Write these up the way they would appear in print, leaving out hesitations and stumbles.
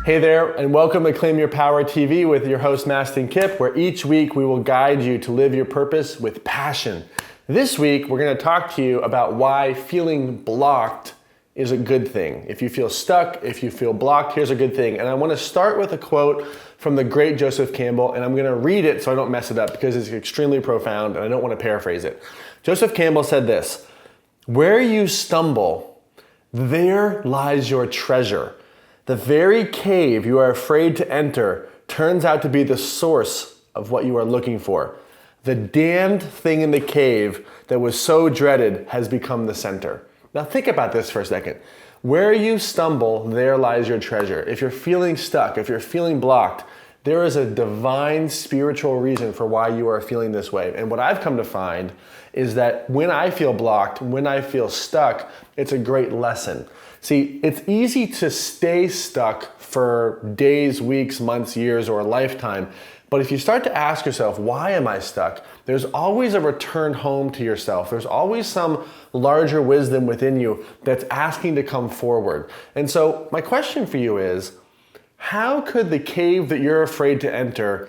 Hey there, and welcome to Claim Your Power TV with your host, Mastin Kipp, where each week we will guide you to live your purpose with passion. This week, we're going to talk to you about why feeling blocked is a good thing. If you feel stuck, if you feel blocked, here's a good thing. And I want to start with a quote from the great Joseph Campbell, and I'm going to read it so I don't mess it up because it's extremely profound and I don't want to paraphrase it. Joseph Campbell said this: "Where you stumble, there lies your treasure. The very cave you are afraid to enter turns out to be the source of what you are looking for. The damned thing in the cave that was so dreaded has become the center." Now think about this for a second. Where you stumble, there lies your treasure. If you're feeling stuck, if you're feeling blocked, there is a divine spiritual reason for why you are feeling this way. And what I've come to find is that when I feel blocked, when I feel stuck, it's a great lesson. See, it's easy to stay stuck for days, weeks, months, years, or a lifetime. But if you start to ask yourself, why am I stuck? There's always a return home to yourself. There's always some larger wisdom within you that's asking to come forward. And so my question for you is, how could the cave that you're afraid to enter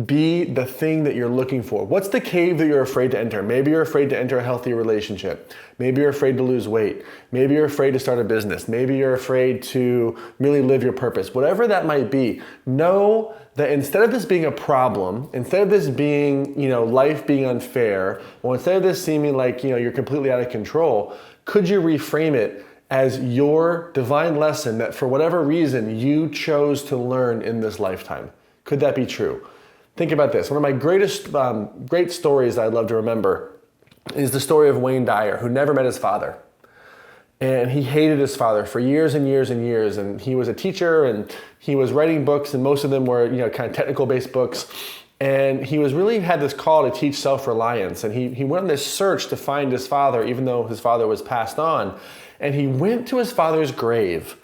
be the thing that you're looking for? What's the cave that you're afraid to enter? Maybe you're afraid to enter a healthy relationship. Maybe you're afraid to lose weight. Maybe you're afraid to start a business. Maybe you're afraid to really live your purpose. Whatever that might be, know that instead of this being a problem, instead of this being, life being unfair, or instead of this seeming like, you're completely out of control, could you reframe it as your divine lesson that for whatever reason you chose to learn in this lifetime? Could that be true? Think about this. One of my great stories that I love to remember is the story of Wayne Dyer, who never met his father. And he hated his father for years and years and years. And he was a teacher and he was writing books, and most of them were, kind of technical based books. And he was really had this call to teach self-reliance. And he went on this search to find his father, even though his father was passed on. And he went to his father's grave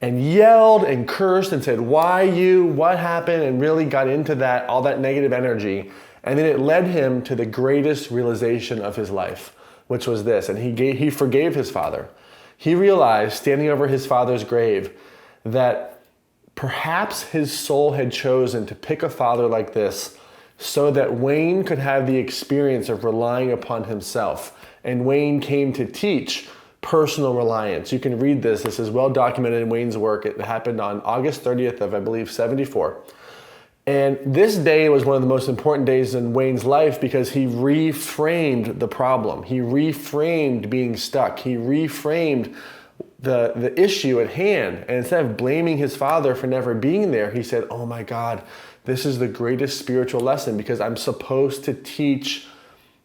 and yelled and cursed and said, "Why you? What happened?" and really got into that, all that negative energy. And then it led him to the greatest realization of his life, which was this. And he forgave his father. He realized, standing over his father's grave, that perhaps his soul had chosen to pick a father like this so that Wayne could have the experience of relying upon himself. And Wayne came to teach personal reliance. You can read this. This is well documented in Wayne's work. It happened on August 30th of, I believe, 74. And this day was one of the most important days in Wayne's life because he reframed the problem. He reframed being stuck. He reframed the issue at hand. And instead of blaming his father for never being there, he said, "Oh my God, this is the greatest spiritual lesson because I'm supposed to teach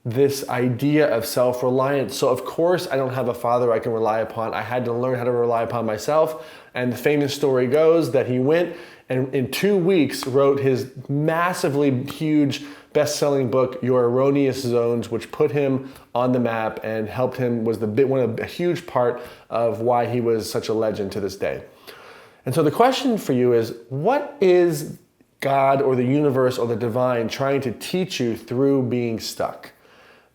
this idea of self-reliance. So of course I don't have a father I can rely upon. I had to learn how to rely upon myself." And the famous story goes that he went and in 2 weeks wrote his massively huge best-selling book, Your Erroneous Zones, which put him on the map and helped him, was a huge part of why he was such a legend to this day. And so the question for you is, what is God or the universe or the divine trying to teach you through being stuck?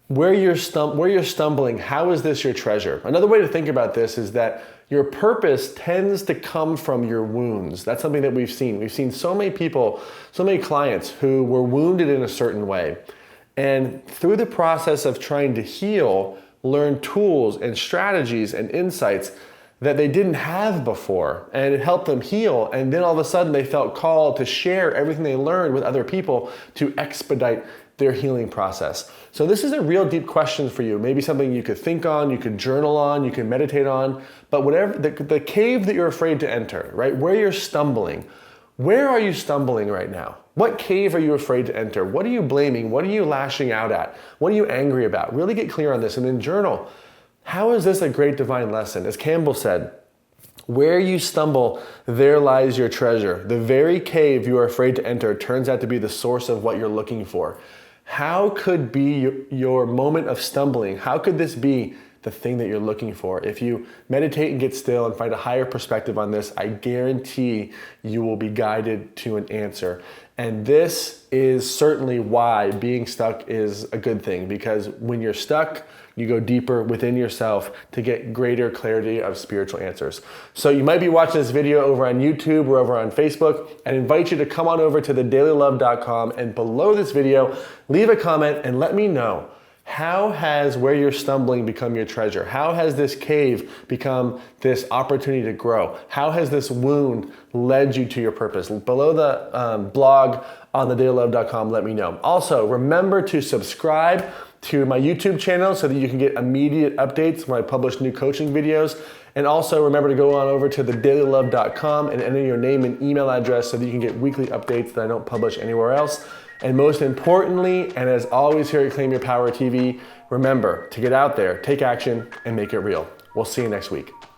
Where you're stumbling, how is this your treasure? Another way to think about this is that your purpose tends to come from your wounds. That's something that we've seen. We've seen so many people, so many clients who were wounded in a certain way. And through the process of trying to heal, learn tools and strategies and insights that they didn't have before. And it helped them heal. And then all of a sudden they felt called to share everything they learned with other people to expedite their healing process. So this is a real deep question for you. Maybe something you could think on, you could journal on, you could meditate on, but whatever, the cave that you're afraid to enter, right? Where you're stumbling, where are you stumbling right now? What cave are you afraid to enter? What are you blaming? What are you lashing out at? What are you angry about? Really get clear on this and then journal. How is this a great divine lesson? As Campbell said, where you stumble, there lies your treasure. The very cave you are afraid to enter turns out to be the source of what you're looking for. How could be your moment of stumbling? How could this be the thing that you're looking for? If you meditate and get still and find a higher perspective on this, I guarantee you will be guided to an answer. And this is certainly why being stuck is a good thing, because when you're stuck, you go deeper within yourself to get greater clarity of spiritual answers. So you might be watching this video over on YouTube or over on Facebook. I invite you to come on over to thedailylove.com, and below this video, leave a comment and let me know, how has where you're stumbling become your treasure? How has this cave become this opportunity to grow? How has this wound led you to your purpose? Below the blog on thedailylove.com, let me know. Also, remember to subscribe to my YouTube channel so that you can get immediate updates when I publish new coaching videos. And also remember to go on over to thedailylove.com and enter your name and email address so that you can get weekly updates that I don't publish anywhere else. And most importantly, and as always here at Claim Your Power TV, remember to get out there, take action, and make it real. We'll see you next week.